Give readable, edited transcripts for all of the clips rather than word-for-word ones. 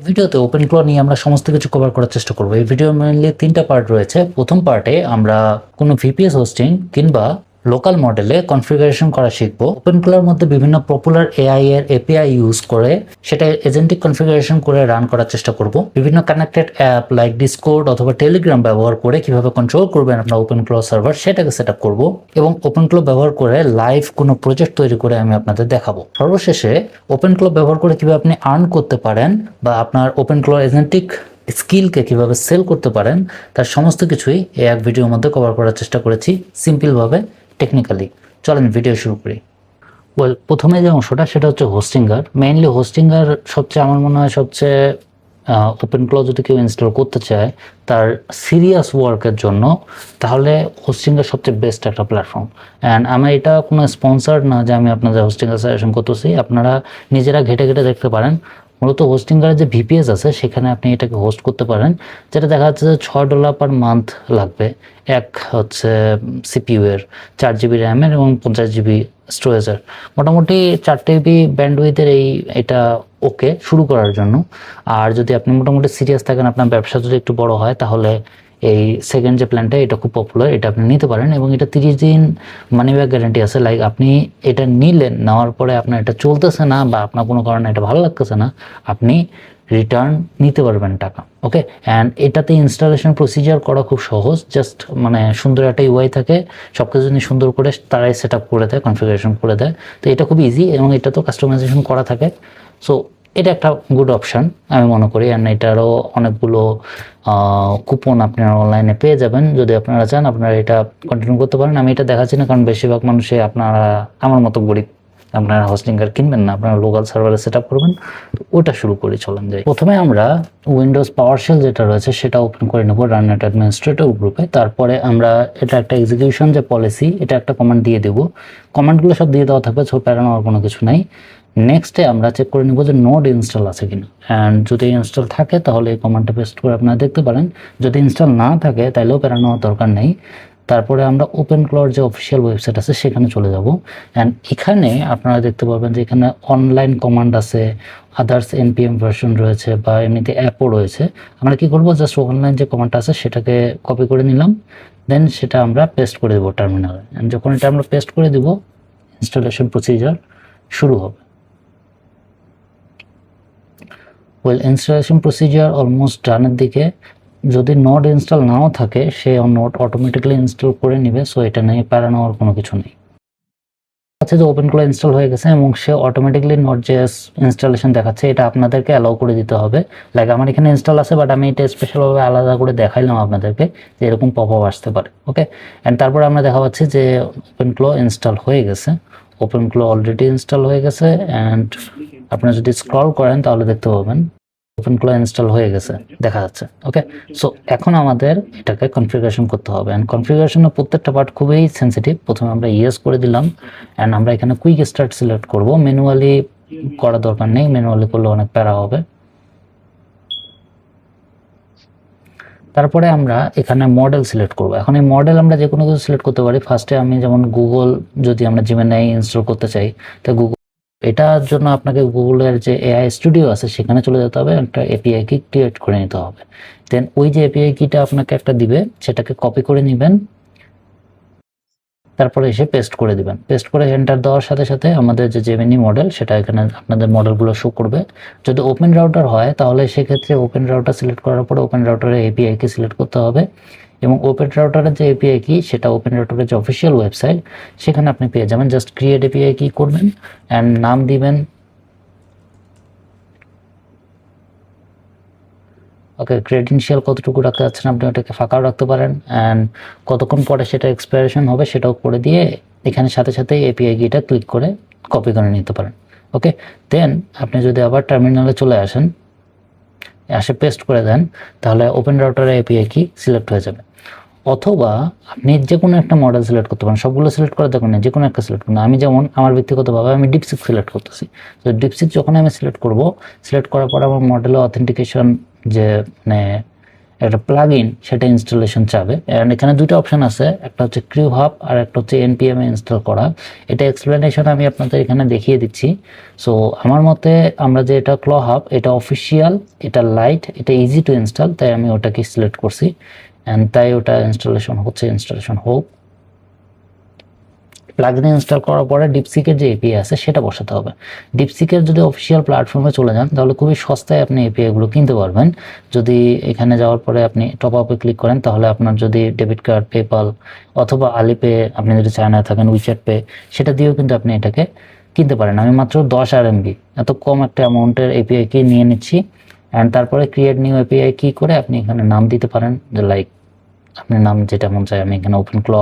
ভিডিওতে ওপেনক্ল নিয়ে আমরা সমস্ত কিছু কভার করার চেষ্টা করব। এই ভিডিও মেইনলি তিনটা পার্ট রয়েছে। প্রথম পার্টে আমরা কোনো ভিপিএস হোস্টিং কিংবা লোকাল মডেলে কনফিগারেশন করা শিখবো। ওপেনক্লর মধ্যে বিভিন্ন পপুলার এআই এর এপিআই ইউজ করে সেটা এজেন্টিক কনফিগারেশন করে রান করার চেষ্টা করব। বিভিন্ন কানেক্টেড অ্যাপ লাইক ডিসকর্ড অথবা টেলিগ্রাম ব্যবহার করে কিভাবে কন্ট্রোল করবেন আপনার ওপেনক্ল সার্ভার সেটাকে সেট আপ করবো এবং ওপেনক্ল ব্যবহার করে লাইভ কোনো প্রজেক্ট তৈরি করে আমি আপনাদের দেখাবো। সর্বশেষে ওপেনক্ল ব্যবহার করে কিভাবে আপনি আর্ন করতে পারেন বা আপনার ওপেনক্ল এজেন্টিক স্কিলকে কিভাবে সেল করতে পারেন তার সমস্ত কিছুই এই এক ভিডিওর মধ্যে কভার করার চেষ্টা করেছি সিম্পলভাবে, টেকনিক্যালি। চলেন ভিডিও শুরু করি। প্রথমে যে অংশটা সেটা হচ্ছে হোস্টিঙ্গার। মেইনলি হোস্টিঙ্গার সবচেয়ে আমার মনে হয় সবচেয়ে ওপেনক্ল যদি কেউ ইনস্টল করতে চায় তার সিরিয়াস ওয়ার্কের জন্য, তাহলে হোস্টিঙ্গার সবচেয়ে বেস্ট একটা প্ল্যাটফর্ম। অ্যান্ড আমার এটা কোনো স্পন্সার্ড না যে আমি আপনাদের হোস্টিঙ্গার সাজেশন করতেছি, আপনারা নিজেরা ঘেটে ঘেটে দেখতে পারেন। মূলত হোস্টিঙ্গারের যে ভিপিএস আছে সেখানে আপনি এটাকে হোস্ট করতে পারেন, যেটা দেখা যাচ্ছে যে $6 পার মান্থ লাগবে। এক হচ্ছে সিপিইউ এর 4 GB র্যামের এবং 50 GB স্টোরেজের, মোটামুটি 4 TB ব্যান্ডউইথের এটা ওকে শুরু করার জন্য। আর যদি আপনি মোটামুটি সিরিয়াস থাকেন, আপনার ব্যবসা যদি একটু বড় হয়, তাহলে এই সেকেন্ড যে প্ল্যানটা এটা খুব পপুলার, এটা আপনি নিতে পারেন এবং এটা 30 দিন মানি ব্যাক গ্যারান্টি আছে। লাইক আপনি এটা নিলেন, নেওয়ার পরে আপনার এটা চলতেছে না বা আপনার কোনো কারণে এটা ভালো লাগতেছে না, আপনি রিটার্ন নিতে পারবেন টাকা। ওকে, অ্যান্ড এটাতে ইনস্টলেশন প্রসিজার করা খুব সহজ। জাস্ট সুন্দর একটা ইউআই থাকে, সব কিছু যদি সুন্দর করে তারাই সেট আপ করে দেয়, কনফিগারেশন করে দেয়। তো এটা খুব ইজি এবং এটা তো কাস্টমাইজেশন করা থাকে। সো এটা একটা গুড অপশান আমি মনে করি। অ্যান্ড এটারও অনেকগুলো কুপন আপনারা অনলাইনে পেয়ে যাবেন। যদি আপনারা চান আপনারা এটা কন্টিনিউ করতে পারেন। আমি এটা দেখাচ্ছি না কারণ বেশিরভাগ মানুষে আপনারা আমার মতো গরিব, আপনারা হোস্টিঙ্গার কিনবেন না, আপনারা লোকাল সার্ভারে সেট আপ করবেন। তো ওটা শুরু করি, চলেন যাই। প্রথমে আমরা উইন্ডোজ পাওয়ারশেল যেটা রয়েছে সেটা ওপেন করে নেব রান এট অ্যাডমিনিস্ট্রেটর গ্রুপে। তারপরে আমরা এটা একটা এক্সিকিউশন যে পলিসি, এটা একটা কমান্ড দিয়ে দেবো। কমান্ডগুলো সব দিয়ে দেওয়া থাকবে, ছোট প্যারা নেওয়ার কোনো কিছু নাই। নেক্সটে আমরা চেক করে নেব যে নোড ইনস্টল আছে কিনা, অ্যান্ড যদি ইনস্টল থাকে তাহলে এই কমান্ডটা পেস্ট করে আপনারা দেখতে পারেন। যদি ইনস্টল না থাকে তাহলেও প্যারা নেওয়ার দরকার নেই। তারপরে আমরা ওপেনক্লর যে অফিসিয়াল ওয়েবসাইট আছে সেখানে চলে যাব। অ্যান্ড এখানে আপনারা দেখতে পাবেন যে এখানে অনলাইন কমান্ড আছে, আদার্স এনপিএম ভার্সন রয়েছে বা এমনিতে অ্যাপও রয়েছে। আমরা কি করব, জাস্ট অনলাইন যে কমান্ডটা আছে সেটাকে কপি করে নিলাম, দেন সেটা আমরা পেস্ট করে দেবো টার্মিনালে। অ্যান্ড যখন এটা আমরা পেস্ট করে দেব, ইনস্টলেশন প্রসিজার শুরু হবে। ইনস্টলেশন প্রসিজার অলমোস্ট ডানের দিকে। যদি নোড ইনস্টল নাও থাকে সে নোড অটোমেটিক্যালি ইনস্টল করে নেবে, সো এটা নিয়ে প্যারা নেওয়ার কোনো কিছু নেই। আচ্ছা, যে ওপেনক্ল ইনস্টল হয়ে গেছে এবং সে অটোমেটিক্যালি নোড.js ইনস্টলেশন দেখাচ্ছে, এটা আপনাদেরকে অ্যালাউ করে দিতে হবে। লাইক আমার এখানে ইনস্টল আছে, বাট আমি এটা স্পেশালভাবে আলাদা করে দেখাইলাম আপনাদেরকে যে এরকম পপ আপ আসতে পারে। ওকে, অ্যান্ড তারপরে আমরা দেখা পাচ্ছি যে ওপেনক্ল ইনস্টল হয়ে গেছে। ওপেনক্ল অলরেডি ইনস্টল হয়ে গেছে। অ্যান্ড আপনারা যদি স্ক্রল করেন তাহলে দেখতে পাবেন ওপেনক্ল ইনস্টল হয়ে গেছে, দেখা যাচ্ছে। ওকে, সো এখন আমাদের এটাকে কনফিগারেশন করতে হবে। অ্যান্ড কনফিগারেশনের প্রত্যেকটা পার্ট খুবই সেন্সিটিভ। প্রথমে আমরা ইয়েস করে দিলাম, অ্যান্ড আমরা এখানে কুইক স্টার্ট সিলেক্ট করব। ম্যানুয়ালি করার দরকার নেই, ম্যানুয়ালি করলে অনেক প্যারা হবে। তারপরে আমরা এখানে মডেল সিলেক্ট করব। এখন এই মডেল আমরা যে কোনো কিছু সিলেক্ট করতে পারি। ফার্স্টে আমি যেমন গুগল, যদি আমরা জিমেনাই ইনস্টল করতে চাই তো গুগল, এটার জন্য আপনাকে গুগলের যে এআই স্টুডিও আছে সেখানে চলে যেতে হবে, একটা এপিআই কি ক্রিয়েট করে নিতে হবে। দেন ওই যে এপিআই কিটা আপনাকে একটা দিবে, সেটাকে কপি করে নেবেন, তারপরে এসে পেস্ট করে দিবেন। পেস্ট করে এন্টার দেওয়ার সাথে সাথে আমাদের যে জেমিনি মডেল সেটা এখানে আপনাদের মডেলগুলো শো করবে। যদি ওপেন রাউটার হয় তাহলে সেক্ষেত্রে ওপেন রাউটার সিলেক্ট করার পরে ওপেন রাউটারের এপিআই কি সিলেক্ট করতে হবে এবং ওপেন রাউটারের যে এপিআই কি সেটা ওপেন রাউটারের যে অফিসিয়াল ওয়েবসাইট সেখানে আপনি পেয়ে যাবেন। জাস্ট ক্রিয়েট এপিআই কি করবেন অ্যান্ড নাম দিবেন। ওকে, ক্রেডেনশিয়াল কতটুকু রাখতে যাচ্ছেন আপনি ওটাকে ফাঁকাও রাখতে পারেন। অ্যান্ড কতক্ষণ পরে সেটা এক্সপায়ারেশন হবে সেটাও করে দিয়ে এখানে সাথে সাথে এপিআই কিটা ক্লিক করে কপি করে নিতে পারেন। ওকে, দেন আপনি যদি আবার টার্মিনালে চলে আসেন, আসে পেস্ট করে দেন, তাহলে ওপেন রাউটারের এপিআই কি সিলেক্ট হয়ে যাবে। অথবা আপনি যে কোনো একটা মডেল সিলেক্ট করতে পারেন, সবগুলো সিলেক্ট করার দরকার নেই, যে কোনো একটা সিলেক্ট করুন। আমি যেমন আমার ব্যক্তিগতভাবে আমি ডিপসিক সিলেক্ট করতেছি। তো ডিপসিক যখন আমি সিলেক্ট করব, সিলেক্ট করার পর আমার মডেলের অথেন্টিকেশন যে একটা প্লাগইন সেটা ইনস্টলেশন চাবে। অ্যান্ড এখানে দুটো অপশন আছে, একটা হচ্ছে ক্রিউ হাব আর একটা হচ্ছে npm এ ইনস্টল করা। এটা এক্সপ্লেনেশন আমি আপনাদের এখানে দেখিয়ে দিচ্ছি। সো আমার মতে আমরা যে এটা ক্ল হাব, এটা অফিসিয়াল, এটা লাইট, এটা ইজি টু ইনস্টল, তাই আমি ওটাকে সিলেক্ট করছি। অ্যান্ড তাই ওটা ইনস্টলেশন হচ্ছে, ইনস্টলেশন হোক। প্লাগইন ইনস্টল করার পরে ডিপসিকের যে এপিআই আছে সেটা বসাতে হবে। ডিপসিকের যদি অফিসিয়াল প্ল্যাটফর্মে চলে যান তাহলে খুবই সস্তায় আপনি এপিআইগুলো কিনতে পারবেন। যদি এখানে যাওয়ার পরে আপনি টপ আপে ক্লিক করেন তাহলে আপনার যদি ডেবিট কার্ড, পেপাল অথবা আলিপে, আপনি যদি চায়নায় থাকেন উইচ্যাট পে, সেটা দিয়েও কিন্তু আপনি এটাকে কিনতে পারেন। আমি মাত্র 10 RMB এত কম একটা অ্যামাউন্টের এপিআই কি নিয়ে নিচ্ছি। অ্যান্ড তারপরে ক্রিয়েট নিউ এপিআই কি করে আপনি এখানে নাম দিতে পারেন, যে লাইক আপনার নাম যেটা মন চায়। আমি এখানে ওপেন ক্ল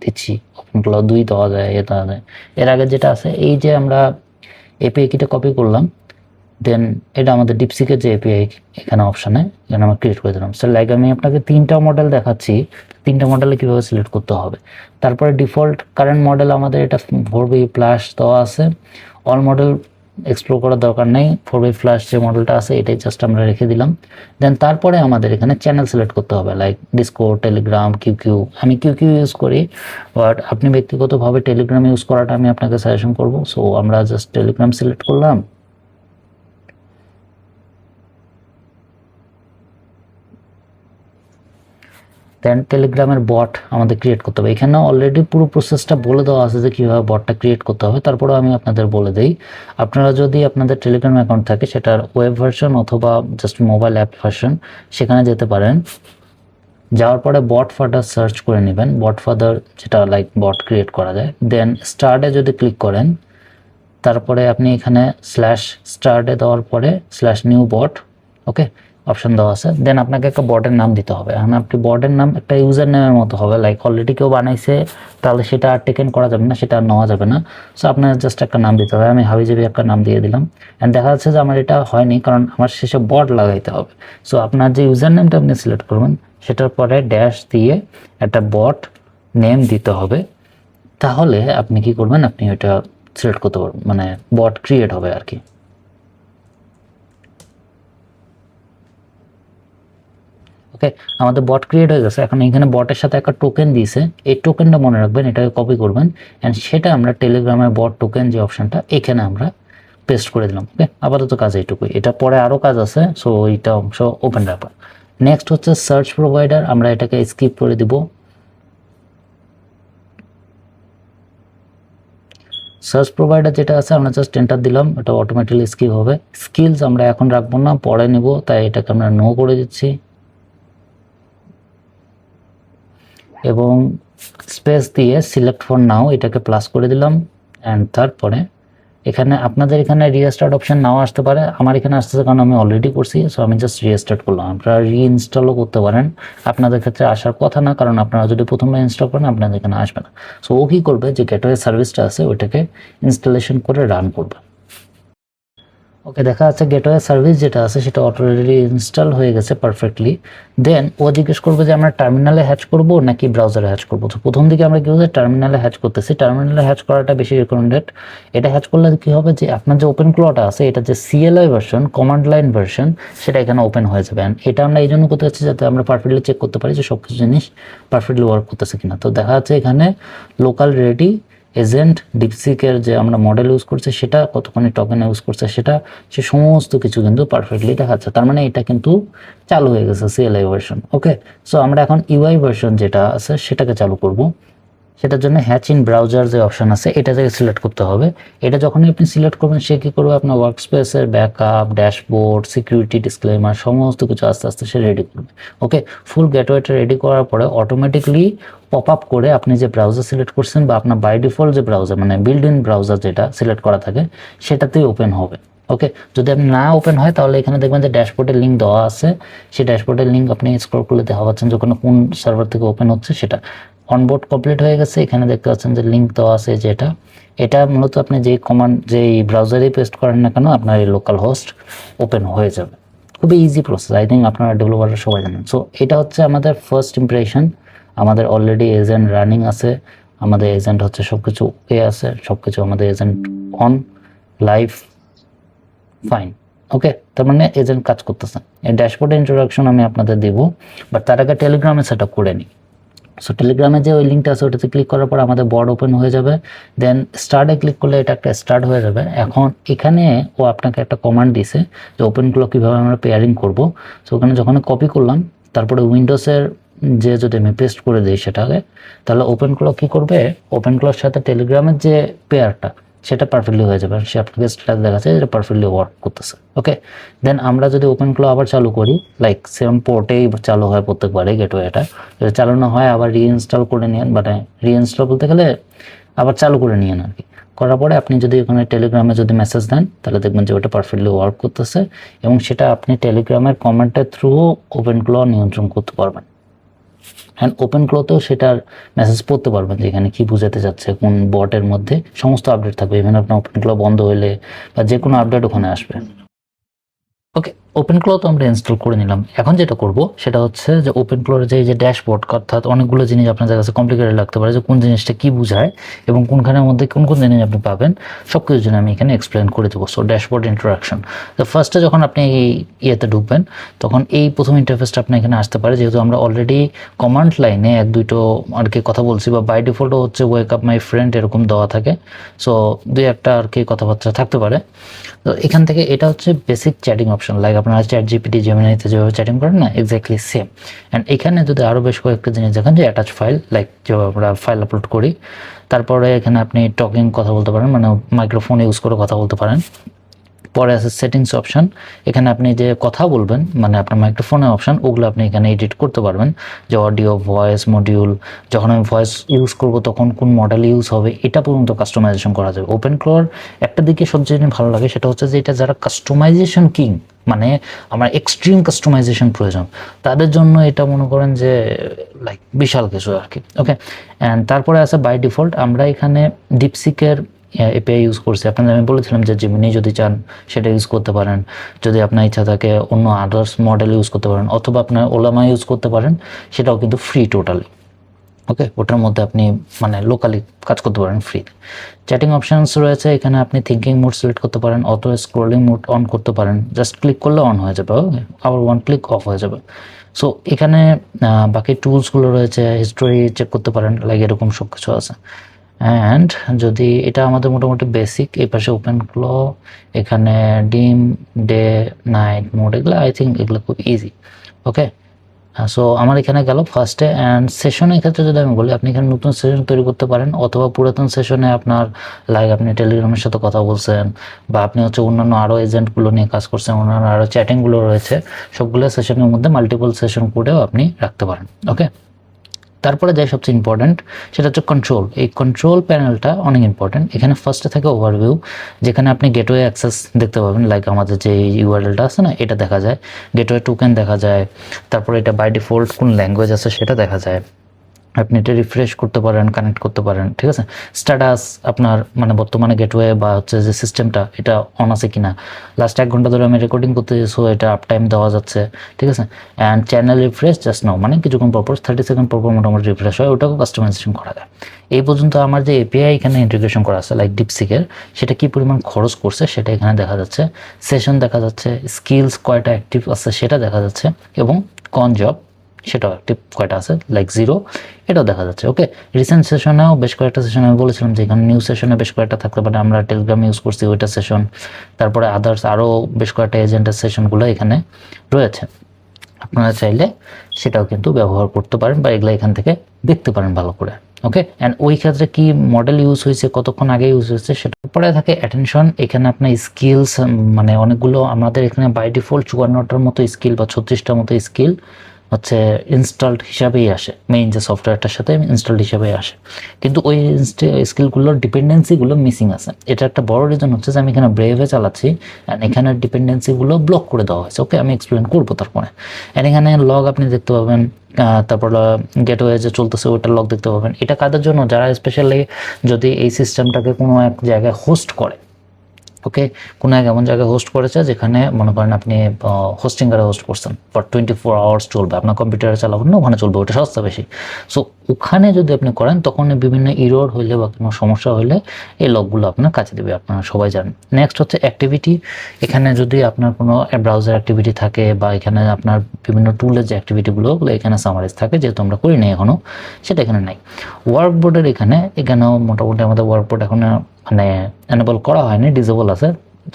দিচ্ছি, ওপেন ক্ল 2 দেওয়া যায়, এ দেওয়া যায়। এর আগে যেটা আছে, এই যে আমরা এপিআই কিটা কপি করলাম, দেন এটা আমাদের ডিপসিকের যে এপিআই এখানে অপশানে এখানে আমরা ক্রিয়েট করে দিলাম। সো লাইক আমি আপনাকে 3টা মডেল দেখাচ্ছি, 3টা মডেলে কীভাবে সিলেক্ট করতে হবে। তারপরে ডিফল্ট কারেন্ট মডেল আমাদের এটা 4B প্লাস দেওয়া আছে। অল মডেল এক্সপ্লোর করার দরকার নেই, 4B ফ্ল্যাশ যে মডেলটা আছে এটাই জাস্ট আমরা রেখে দিলাম। দেন তারপরে আমাদের এখানে চ্যানেল সিলেক্ট করতে হবে, লাইক ডিসকর্ড, টেলিগ্রাম, কিউকিউ। আমি কিউকিউ ইউজ করি, বাট আপনি ব্যক্তিগতভাবে টেলিগ্রাম ইউজ করাটা আমি আপনাকে সাজেশন করব। সো আমরা জাস্ট টেলিগ্রাম সিলেক্ট করলাম। দেন টেলিগ্রামের বট আমাদের ক্রিয়েট করতে হবে। এখানে অলরেডি পুরো প্রসেসটা বলে দেওয়া আছে যে কীভাবে বটটা ক্রিয়েট করতে হবে, তারপরেও আমি আপনাদের বলে দিই। আপনারা যদি আপনাদের টেলিগ্রাম অ্যাকাউন্ট থাকে সেটার ওয়েব ভার্সন অথবা জাস্ট মোবাইল অ্যাপ ভার্সন, সেখানে যেতে পারেন। যাওয়ার পরে বট ফাদার সার্চ করে নেবেন, বট ফাদার যেটা লাইক বট ক্রিয়েট করা যায়। দেন স্টার্টে যদি ক্লিক করেন তারপরে আপনি এখানে স্টার্টে দেওয়ার পরে নিউ বট, ওকে অপশন দেওয়া আছে। দেন আপনাকে একটা বটের নাম দিতে হবে। এখন আপনি বটের নাম একটা ইউজার নেমের মতো হবে, লাইক অলরেডি কেউ বানাইছে তাহলে সেটা আর টেকেন করা যাবে না, সেটা আর নেওয়া যাবে না। সো আপনার জাস্ট একটা নাম দিতে হবে। আমি হাবিজাবি একটা নাম দিয়ে দিলাম। অ্যান্ড দেখা যাচ্ছে যে আমার এটা হয়নি, কারণ আমার শেষে বট লাগাইতে হবে। সো আপনার যে ইউজার নেমটা আপনি সিলেক্ট করবেন সেটার পরে ড্যাশ দিয়ে একটা বট নেম দিতে হবে। তাহলে আপনি কি করবেন, আপনি ওইটা সিলেক্ট করতে পারবেন, মানে বট ক্রিয়েট হবে আর কি। ওকে, আমাদের বট ক্রিয়েট হয়ে গেছে। এখন এখানে বটের সাথে একটা টোকেন দিয়েছে, এই টোকেনটা মনে রাখবেন, এটাকে কপি করবেন। অ্যান্ড সেটা আমরা টেলিগ্রামের বট টোকেন যে অপশনটা এখানে আমরা পেস্ট করে দিলাম। ওকে, আপাতত কাজ এইটুকুই, এটা পরে আরও কাজ আছে। সো এইটা অংশ ওপেন রাখবেন। নেক্সট হচ্ছে সার্চ প্রোভাইডার, আমরা এটাকে স্কিপ করে দিব। সার্চ প্রোভাইডার যেটা আছে আমরা জাস্ট এন্টার দিলাম, এটা অটোমেটিক্যালি স্কিপ হবে। স্কিলস আমরা এখন রাখবো না, পরে নিব, তাই এটাকে আমরা নো করে দিচ্ছি। এবং স্পেস দিয়ে সিলেক্ট ফর নাও এটাকে প্লাস করে দিলাম। অ্যান্ড তারপরে এখানে আপনাদের এখানে রিস্টার্ট অপশন নাও আসতে পারে, আমার এখানে আসতেছে কারণ আমি অলরেডি করছি। সো আমি জাস্ট রিস্টার্ট করলাম। আপনারা রিইনস্টলও করতে পারেন, আপনাদের ক্ষেত্রে আসার কথা না, কারণ আপনারা যদি প্রথমে ইনস্টল করেন আপনাদের এখানে আসবে না। সো ও কী করবে, যে গেটওয়ে সার্ভিসটা আছে ওইটাকে ইনস্টলেশন করে রান করবে। ওকে, দেখা যাচ্ছে গেটওয়ে সার্ভিস যেটা আছে সেটা অলরেডি ইনস্টল হয়ে গেছে পারফেক্টলি। দেন ও জিজ্ঞেস করবে যে আমরা টার্মিনালে হ্যাচ করব নাকি ব্রাউজারে হ্যাচ করব। তো প্রথম দিকে আমরা কী হচ্ছে টার্মিনালে হ্যাচ করতেছি। টার্মিনালে হ্যাচ করাটা বেশি রিকমেন্ডেড। এটা হ্যাচ করলে কী হবে, যে আপনার যে ওপেন ক্লটা আছে এটা যে CLI version, command line version, সেটা এখানে ওপেন হয়ে যাবে। এটা আমরা এই জন্য করতে চাচ্ছি যাতে আমরা পারফেক্টলি চেক করতে পারি যে সব কিছু জিনিস পারফেক্টলি ওয়ার্ক করতেছে কিনা। তো দেখা যাচ্ছে এখানে লোকাল রেডি, এজেন্ট, ডিপসিকের যে আমরা মডেল ইউজ করছি সেটা, কতক্ষণে টোকেন ইউজ করছে সেটা, সে সমস্ত কিছু কিন্তু পারফেক্টলি দেখাচ্ছে। তার মানে এটা কিন্তু চালু হয়ে গেছে CLI ভার্সন। ওকে, সো আমরা এখন UI ভার্সন যেটা আছে সেটাকে চালু করব। সেটার জন্য হ্যাচ ইন ব্রাউজার যে অপশন আছে এটা থেকে সিলেক্ট করতে হবে। এটা যখনই আপনি সিলেক্ট করবেন সে কী করবে, আপনার ওয়ার্কস্পেসের ব্যাকআপ, ড্যাশবোর্ড, সিকিউরিটি, ডিসক্লেমার সমস্ত কিছু আস্তে আস্তে সে রেডি করবে। ওকে, ফুল গেটওয়েটা রেডি করার পরে অটোমেটিকলি পপ আপ করে আপনি যে ব্রাউজার সিলেক্ট করছেন বা আপনার বাই ডিফল্ট যে ব্রাউজার, মানে বিল্ড ইন ব্রাউজার যেটা সিলেক্ট করা থাকে সেটাতেই ওপেন হবে। ওকে, যদি আপনি না ওপেন হয় তাহলে এখানে দেখবেন যে ড্যাশবোর্ডের লিঙ্ক দেওয়া আছে। সেই ড্যাশবোর্ডের লিঙ্ক আপনি স্ক্রল করলে দেখা পাচ্ছেন যে ওখানে কোন সার্ভার থেকে ওপেন হচ্ছে সেটা। অনবোর্ড কমপ্লিট হয়ে গেছে, এখানে দেখতে পাচ্ছেন যে লিঙ্ক দেওয়া আছে যেটা, এটা মূলত আপনি যেই কমান্ড যেই ব্রাউজারেই পেস্ট করেন না কেন আপনার এই লোকাল হোস্ট ওপেন হয়ে যাবে। খুবই ইজি প্রসেস, আই থিঙ্ক আপনারা ডেভেলপাররা সবাই জানেন। সো এটা হচ্ছে আমাদের ফার্স্ট ইমপ্রেশন। আমাদের অলরেডি এজেন্ট রানিং আছে, আমাদের এজেন্ট হচ্ছে সব কিছু আছে, সব কিছু আমাদের এজেন্ট অন লাইভ, ফাইন। ওকে, তার মানে এজেন্ট কাজ করতেছে। এই ড্যাশবোর্ডে ইন্ট্রোডাকশন আমি আপনাদের দিব, বাট তার আগে টেলিগ্রামে সেট আপ করে নিই। সো টেলিগ্রামে যে ওই লিঙ্কটা আছে ওটাতে ক্লিক করার পর আমাদের বর্ড ওপেন হয়ে যাবে, দেন স্টার্টে ক্লিক করলে এটা একটা স্টার্ট হয়ে যাবে। এখন এখানে ও আপনাকে একটা কমান্ড দিছে যে ওপেনগুলো কীভাবে আমরা পেয়ারিং করব। সো ওখানে যখন কপি করলাম, তারপরে উইন্ডোজের যে যদি আমি পেস্ট করে দিই সেটাকে, তাহলে ওপেনগুলো কী করবে, ওপেনগুলোর সাথে টেলিগ্রামের যে পেয়ারটা সেটা পারফেক্টলি হয়ে যাবে। সে আপনাকে স্ট্যাটাস দেখাচ্ছে যেটা পারফেক্টলি ওয়ার্ক করতেছে। ওকে, দেন আমরা যদি ওপেনগুলো আবার চালু করি, লাইক সেম পোর্টেই চালু হয় প্রত্যেকবারে গেটওয়েটা, যদি চালু না হয় আবার রিইনস্টল করে নিন, বাট রিইনস্টল বলতে গেলে আবার চালু করে নিন আর কি। করার পরে আপনি যদি ওখানে টেলিগ্রামে যদি মেসেজ দেন তাহলে দেখবেন যে ওটা পারফেক্টলি ওয়ার্ক করতেছে, এবং সেটা আপনি টেলিগ্রামের কমেন্টের থ্রু ওপেনগুলো নিয়ন্ত্রণ করতে পারবেন। অ্যান্ড ওপেনগুলোতেও সেটার মেসেজ পড়তে পারবেন যে এখানে কী বোঝাতে যাচ্ছে, কোন বটের মধ্যে সমস্ত আপডেট থাকবে। ইভেন আপনার ওপেনগুলো বন্ধ হলে বা যে কোনো আপডেট ওখানে আসবে। ওকে, ওপেনক্লো তো আমরা ইনস্টল করে নিলাম। এখন যেটা করব সেটা হচ্ছে যে ওপেনক্লোর যে ড্যাশবোর্ড, অর্থাৎ অনেকগুলো জিনিস আপনাদের কাছে কমপ্লিকেটেড লাগতে পারে যে কোন জিনিসটা কি বোঝায় এবং কোনখানের মধ্যে কোন কোন জিনিস আপনি পাবেন, সব কিছুর জন্য আমি এখানে এক্সপ্লেন করে দেবো। So dashboard introduction. তো ফার্স্টে যখন আপনি এই ইয়েতে ঢুকবেন তখন এই প্রথম ইন্টারফেসটা আপনার এখানে আসতে পারে, যেহেতু আমরা অলরেডি কমান্ড লাইনে এক দুটো আর কি কথা বলছি, বা বাই ডিফল্টও হচ্ছে ওয়েক আপ মাই ফ্রেন্ড এরকম দেওয়া থাকে। সো দুই একটা আর কি কথাবার্তা থাকতে পারে। তো এখান থেকে এটা হচ্ছে বেসিক চ্যাটিং অপশন, লাইক আপনারা ChatGPT জেমিনাইতে যেভাবে চ্যাটিং করেন না, এক্স্যাক্টলি সেম। অ্যান্ড এখানে যদি আরও বেশ কয়েকটা জিনিস দেখেন যে অ্যাটাচ ফাইল, লাইক যেভাবে আমরা ফাইল আপলোড করি, তারপরে এখানে আপনি টকিং কথা বলতে পারেন, মানে মাইক্রোফোন ইউজ করে কথা বলতে পারেন। পরে আছে সেটিংস অপশন, এখানে আপনি যে কথা বলবেন মানে আপনার মাইক্রোফোনের অপশন, ওগুলো আপনি এখানে এডিট করতে পারবেন, যে অডিও, ভয়েস, মডিউল, যখন আমি ভয়েস ইউজ করব তখন কোন মডেল ইউজ হবে এটা পর্যন্ত কাস্টমাইজেশন করা যাবে। ওপেনক্লোর একটা দিকে সবচেয়ে ভালো লাগে সেটা হচ্ছে যে এটা যারা কাস্টমাইজেশন কিং, মানে আমার এক্সট্রিম কাস্টমাইজেশন প্রয়োজন, তাদের জন্য এটা মনে করেন যে লাইক বিশাল কিছু আর কি। ওকে, অ্যান্ড তারপরে আছে বাই ডিফল্ট আমরা এখানে ডিপসিকের এপিআই ইউজ করছি। আপনাদের আমি বলেছিলাম যে জিমিনি যদি চান সেটা ইউজ করতে পারেন, যদি আপনার ইচ্ছা থাকে অন্য আদার্স মডেল ইউজ করতে পারেন, অথবা আপনার ওলামা ইউজ করতে পারেন, সেটাও কিন্তু ফ্রি টোটালি। ওকে, ওটার মধ্যে আপনি মানে লোকালি কাজ করতে পারেন ফ্রিতে। চ্যাটিং অপশানস রয়েছে এখানে, আপনি থিঙ্কিং মোড সিলেক্ট করতে পারেন, অটো স্ক্রোলিং মোড অন করতে পারেন, জাস্ট ক্লিক করলে অন হয়ে যাবে, ওকে, আবার ওয়ান ক্লিক অফ হয়ে যাবে। সো এখানে বাকি টুলসগুলো রয়েছে, হিস্টোরি চেক করতে পারেন, লাইক এরকম সব কিছু আছে। অ্যান্ড যদি এটা আমাদের মোটামুটি বেসিক, এই পাশে ওপেনগুলো, এখানে ডিম, ডে, নাইট মোড, এগুলো আই থিঙ্ক এগুলো খুব ইজি। ওকে, সো আমার এখানে গেল ফার্স্টে। অ্যান্ড সেশনের ক্ষেত্রে যদি আমি বলি, আপনি এখানে নতুন সেশন তৈরি করতে পারেন, অথবা পুরাতন সেশনে আপনার লাইক আপনি টেলিগ্রামের সাথে কথা বলছেন, বা আপনি হচ্ছে অন্যান্য আরও এজেন্টগুলো নিয়ে কাজ করছেন, অন্যান্য আরও চ্যাটিংগুলো রয়েছে, সবগুলো সেশনের মধ্যে মাল্টিপল সেশন করেও আপনি রাখতে পারেন। ওকে, তারপরে যাই সবচেয়ে ইম্পর্ট্যান্ট সেটা হচ্ছে কন্ট্রোল। এই কন্ট্রোল প্যানেলটা অনেক ইম্পর্ট্যান্ট। এখানে ফার্স্টে থাকে ওভারভিউ, যেখানে আপনি গেটওয়ে অ্যাক্সেস দেখতে পাবেন, লাইক আমাদের যে ইউআরএলটা আছে না, এটা দেখা যায়, গেটওয়ে টোকেন দেখা যায়, তারপরে এটা বাই ডিফল্ট কোন ল্যাঙ্গুয়েজ আছে সেটা দেখা যায়, আপনি এটা রিফ্রেশ করতে পারেন, কানেক্ট করতে পারেন, ঠিক আছে। স্ট্যাটাস আপনার মানে বর্তমানে গেটওয়ে বা হচ্ছে যে সিস্টেমটা এটা অন আছে কিনা, লাস্ট 1 ঘন্টা ধরে আমি রেকর্ডিং করতে সো এটা আপ টাইম দেওয়া যাচ্ছে, ঠিক আছে। And channel refresh just now, মানে কিছুক্ষণ পরপর 30 সেকেন্ড পরপর মোটামুটি রিফ্রেশ হয়, ওটাকেও কাস্টমাইজেশন করা যায়। এই পর্যন্ত আমার যে এপিআই এখানে ইন্টিগ্রেশন করা আছে লাইক ডিপসিকের, সেটা কি পরিমাণ খরচ করছে সেটা এখানে দেখা যাচ্ছে, সেশন দেখা যাচ্ছে, স্কিলস কয়টা অ্যাক্টিভ আছে সেটা দেখা যাচ্ছে, এবং কন জব সেটাও অ্যাক্টিভ কয়টা আছে লাইক 0, এটাও দেখা যাচ্ছে। ওকে, রিসেন্ট সেশনেও বেশ কয়েকটা সেশন আমি বলেছিলাম যে এখানে নিউ সেশনে বেশ কয়েকটা থাকতে পারে, আমরা টেলিগ্রাম ইউজ করছি ওইটা সেশন, তারপরে আদার্স আরও বেশ কয়েকটা এজেন্টের সেশনগুলো এখানে রয়েছে, আপনারা চাইলে সেটাও কিন্তু ব্যবহার করতে পারেন বা এগুলো এখান থেকে দেখতে পারেন ভালো করে। ওকে, অ্যান্ড ওই ক্ষেত্রে কি মডেল ইউজ হয়েছে, কতক্ষণ আগে ইউজ হয়েছে সেটা। পরে থাকে অ্যাটেনশন, এখানে আপনার স্কিলস মানে অনেকগুলো আমাদের এখানে বাই ডিফল্ট 54টার মতো স্কিল বা 36টার মতো স্কিল হচ্ছে ইনস্টলড হিসাবেই আসে, মেইন যে সফটওয়্যারটার সাথে ইনস্টলড হিসাবেই আসে, কিন্তু ওই স্কিলগুলোর ডিপেন্ডেন্সিগুলো মিসিং আছে। এটা একটা বড় রিজন হচ্ছে যে আমি এখানে ব্রেভে চালাচ্ছি অ্যান্ড এখানে ডিপেন্ডেন্সিগুলো ব্লক করে দেওয়া হয়েছে। ওকে, আমি এক্সপ্লেন করবো তারপরে। অ্যান্ড এখানে লগ আপনি দেখতে পাবেন, তারপর গেটওয়ে যে চলতেছে ওইটার লগ দেখতে পাবেন। এটা কাদের জন্য, যারা স্পেশালি যদি এই সিস্টেমটাকে কোনো এক জায়গায় হোস্ট করে, ওকে, কোনো এক এমন জায়গায় হোস্ট করেছে যেখানে মনে করেন আপনি হোস্টিংয়ে হোস্ট করছেন ফর 24 আওয়ার্স চলবে, আপনার কম্পিউটারে চালাবেন না, ওখানে চলবে, ওটা সস্তা বেশি। সো ওখানে যদি আপনি করেন তখন বিভিন্ন ইরর হইলে বা কোনো সমস্যা হলে এই লকগুলো আপনার কাছে দেবে, আপনারা সবাই জানেন। নেক্সট হচ্ছে অ্যাক্টিভিটি। এখানে যদি আপনার কোনো ব্রাউজার অ্যাক্টিভিটি থাকে বা এখানে আপনার বিভিন্ন টুলের যে অ্যাক্টিভিটিগুলো ওগুলো এখানে সামারাইজ থাকে, যেহেতু আমরা করি নাই এখনও, সেটা এখানে নাই। ওয়ার্কবোর্ডের এখানেও মোটামুটি আমাদের ওয়ার্কবোর্ড এখন মানে এনেবল করা হয়নি, ডিসেবল আছে।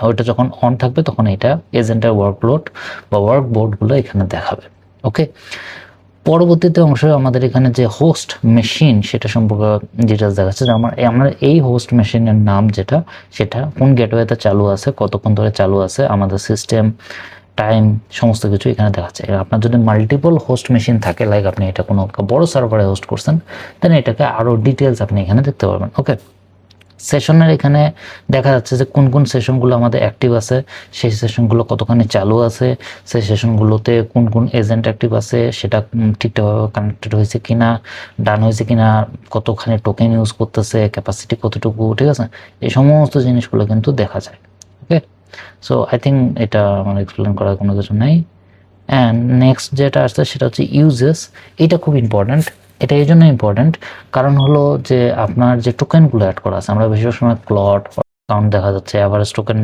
ওইটা যখন অন থাকবে তখন এটা এজেন্টের ওয়ার্কলোড বা ওয়ার্কবোর্ডগুলো এখানে দেখাবে। ওকে, পরবর্তীতে অংশে আমাদের এখানে যে হোস্ট মেশিন সেটা সম্পর্কে ডিটেলস দেখাচ্ছে যে আমার এই হোস্ট মেশিনের নাম যেটা, সেটা কোন গেটওয়েতে চালু আছে, কতক্ষণ ধরে চালু আছে, আমাদের সিস্টেম টাইম সমস্ত কিছু এখানে দেখাচ্ছে। আপনার যদি মাল্টিপল হোস্ট মেশিন থাকে, লাইক আপনি এটা কোনো বড় সার্ভারে হোস্ট করছেন, দেন এটাকে আরও ডিটেলস আপনি এখানে দেখতে পারবেন। ওকে, সেশনের এখানে দেখা যাচ্ছে যে কোন কোন সেশনগুলো আমাদের অ্যাক্টিভ আছে, সেই সেশনগুলো কতখানি চালু আছে, সেই সেশনগুলোতে কোন কোন এজেন্ট অ্যাক্টিভ আছে, সেটা ঠিকঠাকভাবে কানেক্টেড হয়েছে কিনা, ডান হয়েছে কিনা, কতখানি টোকেন ইউজ করতেছে, ক্যাপাসিটি কতটুকু, ঠিক আছে, এই সমস্ত জিনিসগুলো কিন্তু দেখা যায়। ওকে, সো আই থিঙ্ক এটা আমার এক্সপ্লেন করার কোনো কিছু নেই। অ্যান্ড নেক্সট যেটা আসছে সেটা হচ্ছে ইউজেস। এটা খুব ইম্পর্ট্যান্ট। এটা এই জন্য ইম্পর্ট্যান্ট কারণ হলো যে আপনার যে টোকেনগুলো অ্যাড করা আছে, আমরা বেশিরভাগ সময় ক্লড কাউন্ট দেখা যাচ্ছে, অ্যাভারেজ টোকেন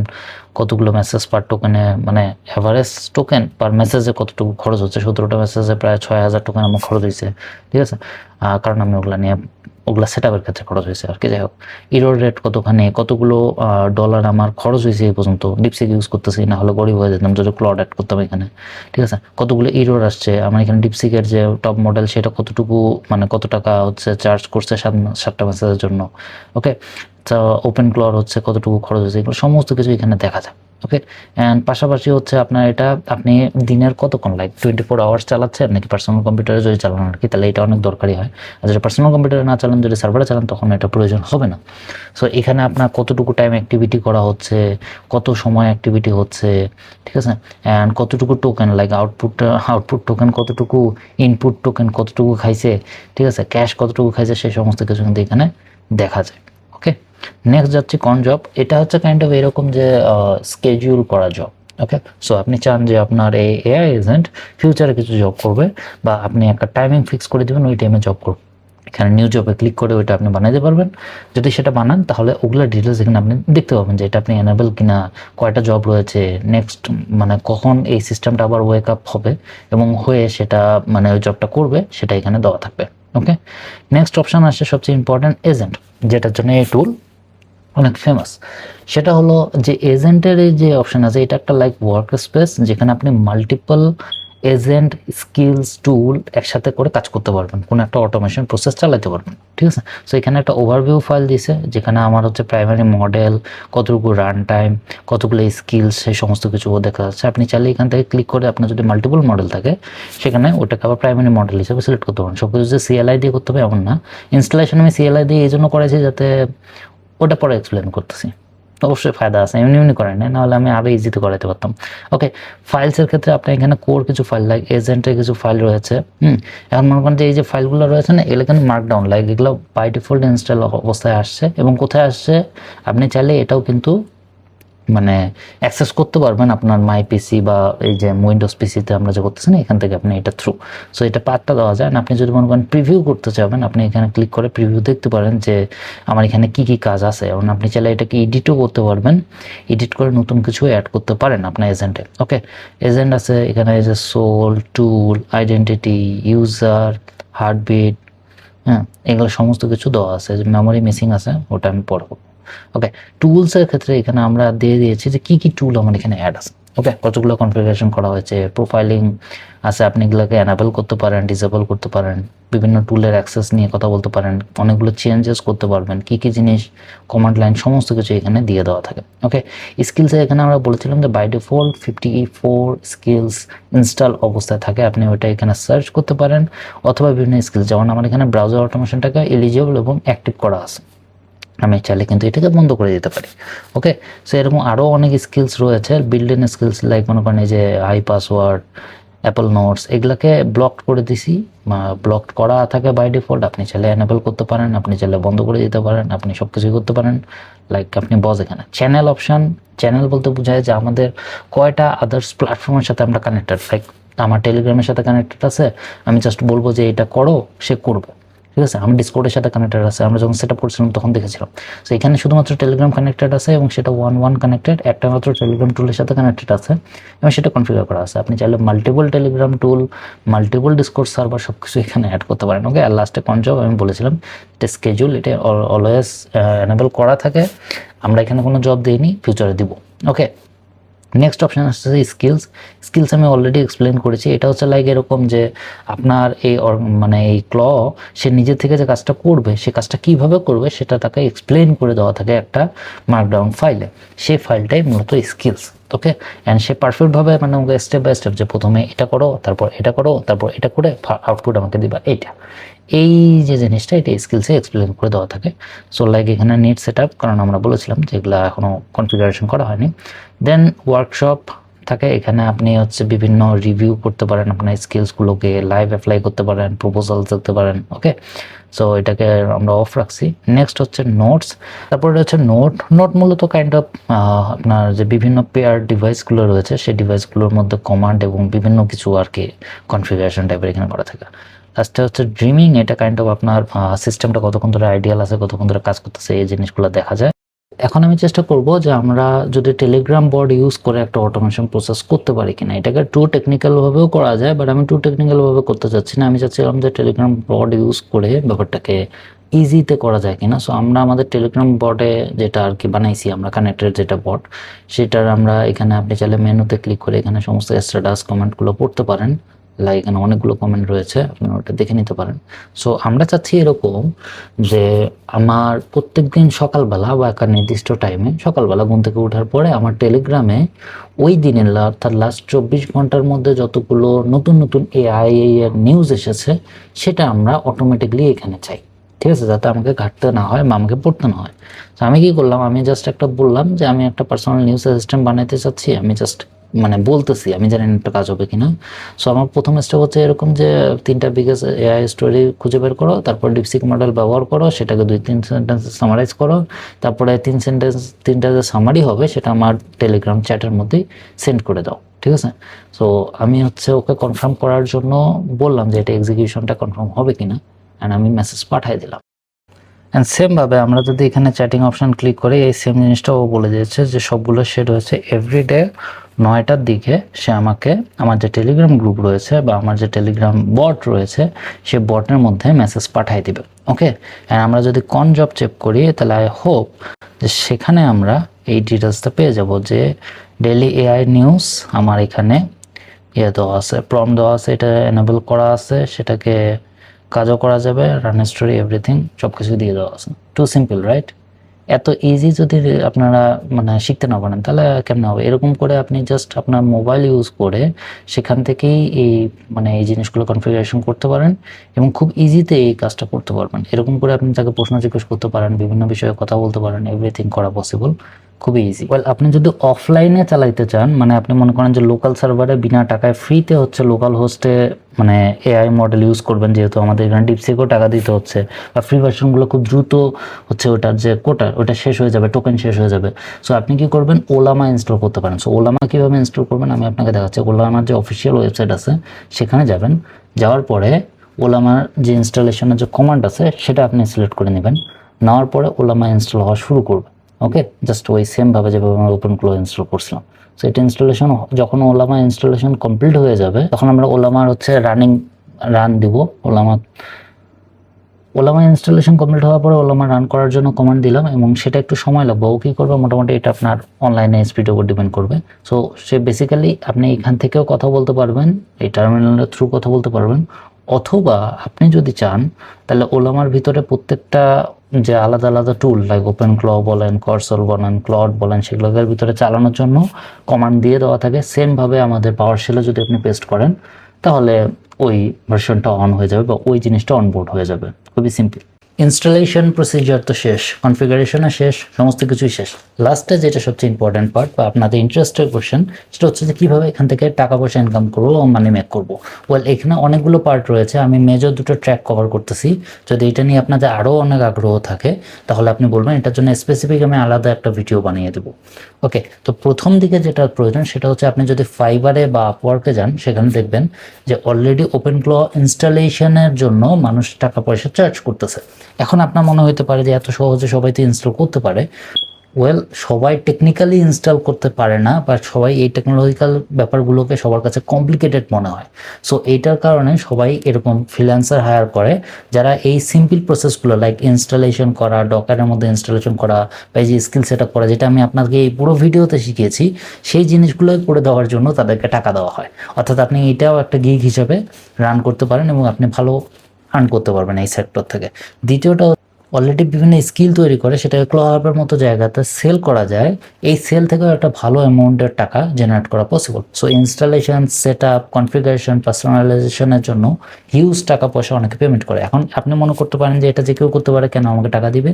কতগুলো মেসেজ পার টোকেনে, মানে অ্যাভারেজ টোকেন পার মেসেজে কতটুকু খরচ হচ্ছে, 17টা মেসেজে প্রায় 6000 টোকেন আমার খরচ হয়েছে, ঠিক আছে, কারণ আমি ওগুলা সেট আপের ক্ষেত্রে খরচ হয়েছে আর কি। যাই হোক, ইরোর রেট কতখানি, কতগুলো ডলার আমার খরচ হয়েছে এই পর্যন্ত, ডিপসিক ইউজ করতেছি, না হলে গরিব হয়ে যেতাম যদি ক্লড অ্যাড করতাম এখানে, ঠিক আছে, কতগুলো ইরোর আসছে আমার এখানে, ডিপসিকের যে টপ মডেল সেটা কতটুকু, মানে কত টাকা হচ্ছে চার্জ করছে 7টা মেসেজের জন্য। ওকে, তো ওপেন ক্লড হচ্ছে কতটুকু খরচ হয়েছে, এগুলো সমস্ত কিছু এখানে দেখা যায়। ওকে, অ্যান্ড পাশাপাশি হচ্ছে আপনার এটা আপনি দিনের কতক্ষণ, লাইক 24 আওয়ার্স চালাচ্ছেন নাকি পার্সোনাল কম্পিউটারে যদি চালান আর কি, তাহলে এটা অনেক দরকারি হয়। আর যদি পার্সোনাল কম্পিউটারে না চালান, যদি সার্ভারে চালান, তখন এটা প্রয়োজন হবে না। সো এখানে আপনার কতটুকু টাইম অ্যাক্টিভিটি করা হচ্ছে, কত সময় অ্যাক্টিভিটি হচ্ছে, ঠিক আছে, অ্যান্ড কতটুকু টোকেন, লাইক আউটপুট টোকেন কতটুকু, ইনপুট টোকেন কতটুকু খাইছে, ঠিক আছে, ক্যাশ কতটুকু খাইছে, সেই সমস্ত কিছু কিন্তু এখানে দেখা যায়। ওকে, নেক্সট যাচ্ছি কোন জব। এটা হচ্ছে কাইন্ড অফ এরকম যে স্কেডিউল করা জব। ওকে, সো আপনি চান যে আপনার এই এআই এজেন্ট ফিউচারে কিছু জব করবে, বা আপনি একটা টাইমিং ফিক্স করে দেবেন, ওই টাইমে জব করবে। এখানে নিউ জবে ক্লিক করে ওইটা আপনি বানাইতে পারবেন। যদি সেটা বানান তাহলে ওগুলোর ডিটেলস এখানে আপনি দেখতে পাবেন যে এটা আপনি এনেবল কিনা, কয়টা জব রয়েছে, নেক্সট মানে কখন এই সিস্টেমটা আবার ওয়েক আপ হবে এবং হয়ে সেটা মানে ওই জবটা করবে, সেটা এখানে দেওয়া থাকবে। ওকে, নেক্সট অপশান আসছে সবচেয়ে ইম্পর্ট্যান্ট, এজেন্ট, যেটার জন্য এই টুল অনেক ফেমাস। সেটা হলো যে এজেন্টের এই যে অপশান আছে, এটা একটা লাইক ওয়ার্ক স্পেস যেখানে আপনি মাল্টিপল এজেন্ট স্কিলস টুল একসাথে করে কাজ করতে পারবেন, কোনো একটা অটোমেশন প্রসেস চালাতে পারবেন, ঠিক আছে। সো এখানে একটা ওভারভিউ ফাইল দিছে যেখানে আমার হচ্ছে প্রাইমারি মডেল, কতটুকু রান টাইম, কতগুলো স্কিলস, সেই সমস্ত কিছু দেখা যাচ্ছে। আপনি চাইলে এখান থেকে ক্লিক করে আপনার যদি মাল্টিপল মডেল থাকে সেখানে ওটাকে আবার প্রাইমারি মডেল হিসেবে সিলেক্ট করতে পারেন। সব কিছু যে সিএলআই দিয়ে করতে হবে এমন না। ইনস্টলেশন আমি সিএলআই দিয়ে এই জন্য করেছি যাতে, ওটা পরে এক্সপ্লেন করতেছি, অবশ্যই ফায়দা আছে, এমনি এমনি করেন না, নাহলে আমি আরও ইজিতে করাতে পারতাম। ওকে, ফাইলসের ক্ষেত্রে আপনার এখানে কোর কিছু ফাইল, লাইক এজেন্টের কিছু ফাইল রয়েছে। এখন মনে করেন যে এই যে ফাইলগুলো রয়েছে না, এগুলো কিন্তু মার্কডাউন, লাইক এগুলো বাই ডিফল্ট ইনস্টল অবস্থায় আসছে, এবং কোথায় আসছে আপনি চাইলে এটাও কিন্তু মানে অ্যাক্সেস করতে পারবেন আপনার মাই পিসি বা এই যে উইন্ডোজ পিসিতে আমরা যে করতেছি না, এখান থেকে আপনি এটা থ্রু। সো এটা পার্টটা দেওয়া যায় না। আপনি যদি মনে করেন প্রিভিউ করতে চাবেন, আপনি এখানে ক্লিক করে প্রিভিউ দেখতে পারেন যে আমার এখানে কি কি কাজ আছে, এবং আপনি চাইলে এটাকে এডিটও করতে পারবেন, এডিট করে নতুন কিছু অ্যাড করতে পারেন আপনার এজেন্টে। ওকে, এজেন্ট আছে এখানে, এই যে সোল, টুল, আইডেন্টিটি, ইউজার, হার্টবিট, হ্যাঁ, এগুলো সমস্ত কিছু দেওয়া আছে। যে মেমোরি মিসিং আছে ওটা আমি পড়বো। ওকে, টুলসের ক্ষেত্রে এখানে আমরা দিয়ে দিয়েছি যে কি কি টুল আমার এখানে অ্যাড আছে। ওকে, কতগুলো কনফিগারেশন করা হয়েছে, প্রোফাইলিং আছে, আপনি এগুলোকে এনাবেল করতে পারেন, ডিসেবল করতে পারেন, বিভিন্ন টুলের অ্যাক্সেস নিয়ে কথা বলতে পারেন, অনেকগুলো চেঞ্জেস করতে পারবেন, কি কি জিনিস, কমান্ড লাইন, সমস্ত কিছু এখানে দিয়ে দেওয়া থাকে। ওকে, স্কিলসে এখানে আমরা বলেছিলাম যে বাই ডিফল্ট 54 স্কিলস ইনস্টল অবস্থায় থাকে, আপনি ওইটা এখানে সার্চ করতে পারেন, অথবা বিভিন্ন স্কিলস, যেমন আমার এখানে ব্রাউজার অটোমেশনটাকে এলিজিবল এবং অ্যাক্টিভ করা আছে, আমি চাইলে কিন্তু এটাকে বন্ধ করে দিতে পারি। ওকে, সো এরকম আরও অনেক স্কিলস রয়েছে, বিল্ড ইন স্কিলস, লাইক মনে করেন এই যে হাই পাসওয়ার্ড, অ্যাপল নোটস এগুলাকে ব্লক করে দিছি, ব্লক করা থাকে বাই ডিফল্ট। আপনি চাইলে এনেবল করতে পারেন, আপনি চাইলে বন্ধ করে দিতে পারেন, আপনি সব কিছুই করতে পারেন। লাইক আপনি বস এখানে চ্যানেল অপশান, চ্যানেল বলতে বোঝায় যে আমাদের কয়টা আদার্স প্ল্যাটফর্মের সাথে আমরা কানেক্টেড। লাইক আমার টেলিগ্রামের সাথে কানেক্টেড আছে, আমি জাস্ট বলবো যে এটা করো, সে করবে, ঠিক আছে। আমি ডিসকর্ডের সাথে কানেক্টেড আছে, আমরা যখন সেট আপ করছিলাম তখন দেখেছিলাম। সো এখানে শুধুমাত্র টেলিগ্রাম কানেক্টেড আছে এবং সেটা ওয়ান কানেক্টেড, একটা মাত্র টেলিগ্রাম টুলের সাথে কানেক্টেড আছে এবং সেটা কনফিগার করা আছে। আপনি চাইলে মাল্টিপল টেলিগ্রাম টুল, মাল্টিপল ডিসকর্ড সার্ভার সব কিছু এখানে অ্যাড করতে পারেন। ওকে, আর লাস্টে কনজব আমি বলেছিলাম এটা স্কেজুল, এটা অলওয়েজ এনেবল করা থাকে। আমরা এখানে কোনো জব দিইনি, ফিউচারে দিব। ওকে, নেক্সট অপশান আসছে স্কিলস আমি অলরেডি এক্সপ্লেন করেছি। এটা হচ্ছে লাইক এরকম যে আপনার মানে এই সে নিজে থেকে যে কাজটা করবে, সে কাজটা কিভাবে করবে সেটা তাকে এক্সপ্লেন করে দেওয়া থাকে একটা মার্কডাউন ফাইলে। সেই ফাইলটাই মূলত স্কিলস। ওকে, অ্যান্ড সে পারফেক্টভাবে মানে আমাকে স্টেপ বাই স্টেপ যে প্রথমে এটা করো, তারপর এটা করো, তারপর এটা করে আউটপুট আমাকে দিবা এইটা, এই যে জিনিসটা এটা স্কিলসে এক্সপ্লেন করে দেওয়া থাকে। সো লাইক এখানে নেট সেট আপ, কারণ আমরা বলেছিলাম যে এগুলো এখনও কনফিগারেশন করা হয়নি। দেন ওয়ার্কশপ থাকে, এখানে আপনি হচ্ছে বিভিন্ন রিভিউ করতে পারেন, আপনার স্কিলসগুলোকে লাইভ অ্যাপ্লাই করতে পারেন, প্রপোজাল দেখতে পারেন। ওকে, সো এটাকে আমরা অফ রাখছি। নেক্সট হচ্ছে নোটস, তারপরে হচ্ছে নোট মূলত কাইন্ড অফ আপনার যে বিভিন্ন পেয়ার ডিভাইসগুলো রয়েছে সেই ডিভাইসগুলোর মধ্যে কমান্ড এবং বিভিন্ন কিছু আর কি কনফিগারেশন টাইপের এখানে করা থাকে। লাস্টে হচ্ছে ড্রিমিং, এটা কাইন্ড অফ আপনার সিস্টেমটা কতক্ষণ ধরে আইডিয়াল আছে, কতক্ষণ ধরে কাজ করতেছে, এই জিনিসগুলো দেখা যায়। এখন আমি চেষ্টা করব যে আমরা যদি টেলিগ্রাম বট ইউজ করে একটা অটোমেশন প্রসেস করতে পারি কিনা। এটাকে টু টেকনিক্যালভাবেও করা যায়, বাট আমি টু টেকনিক্যালভাবে করতে চাচ্ছি না। আমি চাচ্ছিলাম যে টেলিগ্রাম বট ইউজ করে ব্যাপারটাকে ইজিতে করা যায় কিনা। সো আমরা আমাদের টেলিগ্রাম বটে যেটা আর কি বানাইছি, আমরা কানেক্টেড যেটা বট, সেটার আমরা এখানে আপনি চাইলে মেনুতে ক্লিক করে এখানে সমস্ত স্ট্যাটাস কমেন্টগুলো পড়তে পারেন। লাইক এখানে অনেকগুলো কমেন্ট রয়েছে, আপনি ওটা দেখে নিতে পারেন। সো আমরা চাচ্ছি এরকম যে আমার প্রত্যেকদিন সকালবেলা বা একটা নির্দিষ্ট টাইমে সকালবেলা ঘুম থেকে ওঠার পরে আমার টেলিগ্রামে ওই দিনের অর্থাৎ লাস্ট 24 ঘন্টার মধ্যে যতগুলো নতুন নতুন এআই এর নিউজ এসেছে সেটা আমরা অটোমেটিকলি এখানে চাই, ঠিক আছে, যাতে আমাকে ঘাটতে না হয় বা আমাকে পড়তে না হয়। তো আমি কি করলাম, আমি জাস্ট একটা বললাম যে আমি একটা পার্সোনাল নিউজ অ্যাসিস্ট্যান্ট বানাইতে চাচ্ছি। আমি জাস্ট মানে বলতেছি, আমি জানি একটা কাজ হবে কিনা। সো আমার প্রথম স্টেপ হচ্ছে এরকম যে 3টা বিগেস্ট এআই স্টোরি খুঁজে বের করো, তারপর ডিপসিক মডেল ব্যবহার করো, সেটাকে 2-3 সেন্টেন্সে সামারাইজ করো, তারপরে 3টা যে সামারি হবে সেটা আমার টেলিগ্রাম চ্যাটের মধ্যেই সেন্ড করে দাও, ঠিক আছে। সো আমি হচ্ছে ওকে কনফার্ম করার জন্য বললাম যে এটা এক্সিকিউশনটা কনফার্ম হবে কিনা, অ্যান্ড আমি মেসেজ পাঠিয়ে দিলাম। অ্যান্ড সেমভাবে আমরা যদি এখানে চ্যাটিং অপশান ক্লিক করি, এই সেম জিনিসটাও বলে দিয়েছে যে সবগুলো শেড হয়েছে এভরিডে 9টার দিকে সে আমাকে আমার যে টেলিগ্রাম গ্রুপ রয়েছে বা আমার যে টেলিগ্রাম বট রয়েছে সেই বটের মধ্যে মেসেজ পাঠিয়ে দিবে। ওকে, অ্যান্ড আমরা যদি জব চেক করি তাহলে আই হোপ যে সেখানে আমরা এই ডিটেলসটা পেয়ে যাব যে ডেইলি এআই নিউজ আমার এখানে দেওয়া আছে, প্রম্পট দেওয়া আছে, এটা এনেবল করা আছে, সেটাকে কাজও করা যাবে, রান স্টোরি এভরিথিং সব কিছু দিয়ে দেওয়া আছে। Too simple, right? এত ইজি যদি আপনারা মানে শিখতে না পারেন তাহলে কেমন হবে? এরকম করে আপনি জাস্ট আপনার মোবাইল ইউজ করে সেখান থেকেই এই মানে এই জিনিসগুলো কনফিগারেশন করতে পারেন এবং খুব ইজিতে এই কাজটা করতে পারবেন। এরকম করে আপনি তাকে প্রশ্ন জিজ্ঞেস করতে পারেন, বিভিন্ন বিষয়ে কথা বলতে পারেন, এভরিথিং করা পসিবল, খুবই ইজি। ওয়েল, আপনি যদি অফলাইনে চালাইতে চান, মানে আপনি মনে করেন যে লোকাল সার্ভারে বিনা টাকায় ফ্রিতে হচ্ছে লোকাল হোস্টে মানে এআই মডেল ইউজ করবেন, যেহেতু আমাদের এখানে ডিপসিকও টাকা দিতে হচ্ছে, বা ফ্রি ভার্সনগুলো খুব দ্রুত হচ্ছে ওটার যে ওটা শেষ হয়ে যাবে, টোকেন শেষ হয়ে যাবে। সো আপনি কি করবেন, ওলামা ইনস্টল করতে পারেন। সো ওলামা কীভাবে ইনস্টল করবেন আমি আপনাকে দেখাচ্ছি। ওলামার যে অফিসিয়াল ওয়েবসাইট আছে সেখানে যাবেন, যাওয়ার পরে ওলামার যে ইনস্টলেশনের যে কমান্ড আছে সেটা আপনি সিলেক্ট করে নেবেন। নেওয়ার পরে ওলামা ইনস্টল হওয়া শুরু করবে। ওকে, জাস্ট ওই সেমভাবে যেভাবে আমরা ওপেন ক্লো ইনস্টল করছিলাম। সো এটা ইনস্টলেশন যখন ওলামা ইনস্টলেশন কমপ্লিট হয়ে যাবে তখন আমরা ওলামার হচ্ছে রান দিব। ওলামা ইনস্টলেশন কমপ্লিট হওয়ার পরে ওলামা রান করার জন্য কমান্ড দিলাম এবং সেটা একটু সময় লাগবে। ও কী করবে, মোটামুটি এটা আপনার অনলাইনে স্পিডের উপর ডিপেন্ড করবে। সো সে বেসিক্যালি আপনি এখান থেকেও কথা বলতে পারবেন, এই টার্মিনালের থ্রু কথা বলতে পারবেন, অথবা আপনি যদি চান তাহলে ওলামার ভিতরে প্রত্যেকটা যে আলাদা আলাদা টুল লাইক ওপেন ক্ল বলেন, কর্সল বলেন, ক্লড বলেন, সেগুলোর ভিতরে চালানোর জন্য কমান্ড দিয়ে দেওয়া থাকে। সেমভাবে আমাদের পাওয়ার শেলে যদি আপনি পেস্ট করেন তাহলে ওই ভার্সনটা অন হয়ে যাবে বা ওই জিনিসটা অনবোর্ড হয়ে যাবে। খুবই সিম্পল। ইনস্টলেশন প্রসিজার তো শেষ, কনফিগারেশনও শেষ, সমস্ত কিছুই শেষ। লাস্টে যেটা সবচেয়ে ইম্পর্টেন্ট পার্ট বা আপনাদের ইন্টারেস্টের কোশ্চেন, সেটা হচ্ছে যে কীভাবে এখান থেকে টাকা পয়সা ইনকাম করবো ও মানি মেক করবো। ওয়েল, এখানে অনেকগুলো পার্ট রয়েছে, আমি মেজর দুটো ট্র্যাক কভার করতেছি। যদি এটা নিয়ে আপনাদের আরও অনেক আগ্রহ থাকে তাহলে আপনি বলবেন, এটার জন্য স্পেসিফিক আমি আলাদা একটা ভিডিও বানিয়ে দেবো। ওকে, তো প্রথম দিকে যেটা প্রয়োজন সেটা হচ্ছে আপনি যদি ফাইবারে বা আপওয়ার্কে যান, সেখানে দেখবেন যে অলরেডি ওপেনক্ল ইনস্টলেশনের জন্য মানুষ টাকা পয়সা চার্জ করতেছে। এখন আপনার মনে হতে পারে যে এত সহজে সবাই তো ইনস্টল করতে পারে। ওয়েল, সবাই টেকনিক্যালি ইনস্টল করতে পারে না, বা সবাই এই টেকনোলজিক্যাল ব্যাপারগুলোকে সবার কাছে কমপ্লিকেটেড মনে হয়। সো এইটার কারণে সবাই এরকম ফ্রিল্যান্সার হায়ার করে, যারা এই সিম্পল প্রসেসগুলো লাইক ইনস্টলেশন করা, ডকারের মধ্যে ইনস্টলেশন করা, বা এই যে স্কিল সেট আপ করা, যেটা আমি আপনাকে এই পুরো ভিডিওতে শিখিয়েছি, সেই জিনিসগুলো করে দেওয়ার জন্য তাদেরকে টাকা দেওয়া হয়। অর্থাৎ আপনি এটাও একটা গিগ হিসাবে রান করতে পারেন এবং আপনি ভালো আর্ন করতে পারবেন এই সেক্টর থেকে। দ্বিতীয়টা, অলরেডি বিভিন্ন স্কিল তৈরি করে সেটাকে ক্লাবের মতো জায়গাতে সেল করা যায়। এই সেল থেকেও একটা ভালো অ্যামাউন্টের টাকা জেনারেট করা possible. So installation, set up, configuration, পার্সোনালাইজেশনের জন্য হিউজ টাকা পয়সা অনেকে পেমেন্ট করে। এখন আপনি মনে করতে পারেন যে এটা যে কেউ করতে পারে, কেন আমাকে টাকা দিবে?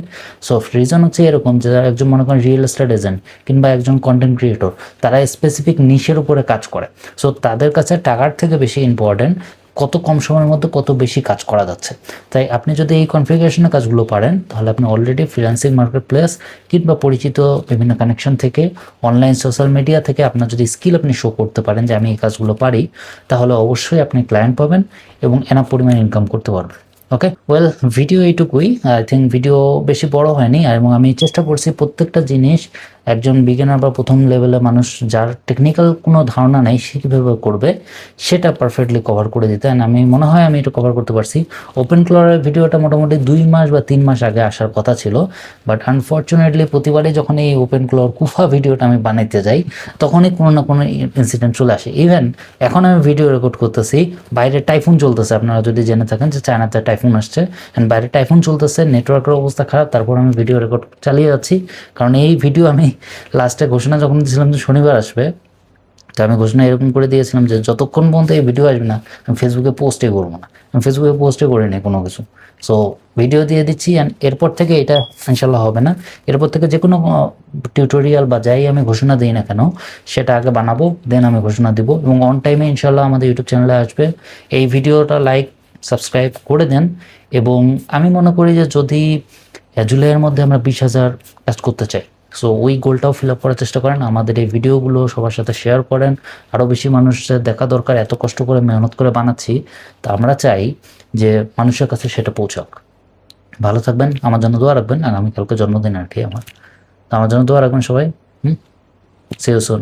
সো রিজন হচ্ছে এরকম যে একজন মনে করেন রিয়েল এস্টেট এজেন্ট কিংবা একজন কন্টেন্ট ক্রিয়েটর, তারা স্পেসিফিক নিশের উপরে কাজ করে। সো তাদের কাছে টাকার থেকে বেশি ইম্পর্টেন্ট কত কম সময়ের মধ্যে কত বেশি কাজ করা যাচ্ছে। তাই আপনি যদি এই কনফিগারেশনের কাজগুলো পারেন, তাহলে আপনি অলরেডি ফ্রিল্যান্সিং মার্কেট প্লেস কিংবা পরিচিত বিভিন্ন কানেকশন থেকে, অনলাইন সোশ্যাল মিডিয়া থেকে আপনার যদি স্কিল আপনি শো করতে পারেন যে আমি এই কাজগুলো পারি, তাহলে অবশ্যই আপনি ক্লায়েন্ট পাবেন এবং এনাফ পরিমাণ ইনকাম করতে পারবেন। ওকে, ওয়েল, ভিডিও এইটুকুই। আই থিঙ্ক ভিডিও বেশি বড় হয়নি, এবং আমি চেষ্টা করছি প্রত্যেকটা জিনিস একজন বিগিনার বা প্রথম লেভেলে মানুষ যার টেকনিক্যাল কোনো ধারণা নেই সে কীভাবে করবে সেটা পারফেক্টলি কভার করে দিতে। আমি মনে হয় আমি এটা কভার করতে পারছি। ওপেন ক্লোরের ভিডিওটা মোটামুটি 2 মাস বা 3 মাস আগে আসার কথা ছিল, বাট আনফর্চুনেটলি প্রতিবারই যখন এই ওপেন ক্লোর কুফা ভিডিওটা আমি বানাইতে যাই, তখনই কোনো না কোনো ইনসিডেন্ট চলে আসে। ইভেন এখন আমি ভিডিও রেকর্ড করতেছি, বাইরে টাইফুন চলতেছে, আপনারা যদি জেনে থাকেন যে চায়নাতে টাইফুন আসছে, অ্যান্ড বাইরে টাইফুন চলতেছে, নেটওয়ার্কের অবস্থা খারাপ, তারপর আমি ভিডিও রেকর্ড চালিয়ে যাচ্ছি। কারণ এই ভিডিও আমি লাস্টে ঘোষণা যখন দিয়েছিলাম যে শনিবার আসবে, তো আমি ঘোষণা এরকম করে দিয়েছিলাম যে যতক্ষণ পর্যন্ত এই ভিডিও আসবে না আমি ফেসবুকে পোস্টই করবো না। আমি ফেসবুকে পোস্টই করিনি কোনো কিছু। সো ভিডিও দিয়ে দিচ্ছি, অ্যান্ড এরপর থেকে এটা ইনশাল্লাহ হবে না। এরপর থেকে যে কোনো টিউটোরিয়াল বা যাই আমি ঘোষণা দিই না কেন, সেটা আগে বানাবো, দেন আমি ঘোষণা দিব, এবং অন টাইমে ইনশাল্লাহ আমাদের ইউটিউব চ্যানেলে আসবে। এই ভিডিওটা লাইক সাবস্ক্রাইব করে দেন, এবং আমি মনে করি যে যদি জুলাইয়ের মধ্যে আমরা 20,000 কাজ করতে চাই, সো ওই গোলটাও ফিল আপ করার চেষ্টা করেন, আমাদের এই ভিডিওগুলো সবার সাথে শেয়ার করেন, আরও বেশি মানুষের দেখা দরকার। এত কষ্ট করে মেহনত করে বানাচ্ছি, তা আমরা চাই যে মানুষের কাছে সেটা পৌঁছাক। ভালো থাকবেন, আমার জন্য দোয়া রাখবেন, আর আমি কালকে জন্মদিন আর কি আমার, তো আমার জন্য দোয়া রাখবেন সবাই। See you soon.